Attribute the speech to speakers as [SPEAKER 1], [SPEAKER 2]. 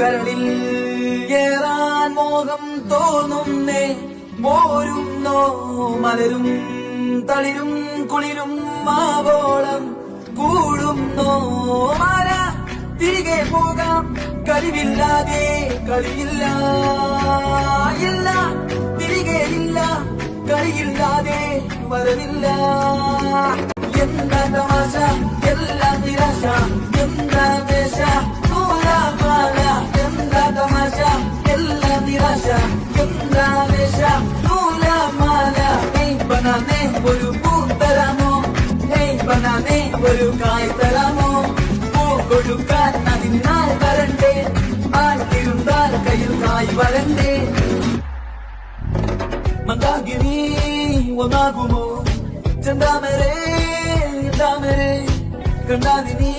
[SPEAKER 1] കരളിൽ ഏറാൻ മോഹം തോന്നുന്നേ പോരുന്നോ മലരും തളിരും കുളിരും മാവോളം കൂടുന്നോ മല തിരികെ പോകാം കഴിവില്ലാതെ കളിയില്ല ഇല്ല തിരികെ ഇല്ല കളിയില്ലാതെ വരവില്ല എന്താ തമാശ എല്ലാം നിരാശ എന്താ വേഷ നൂലാമാല എന്താ തമാശ എല്ലാം നിരാശ എന്താ വേഷ നൂലാമാല ബനാനെ ഒരു പൂ തരാമോ ബനാനെ ഒരു കായ് തരാമോ പൂ കൊടുക്കാൻ അതിനാൽ വരണ്ടേ ആട്ടിരുന്നാൽ കയ്യിൽ കായ് വരണ്ടേ മന്ദാകിനി ഒന്നാകുമോ ചെന്താമരേ കണ്ടാലിനി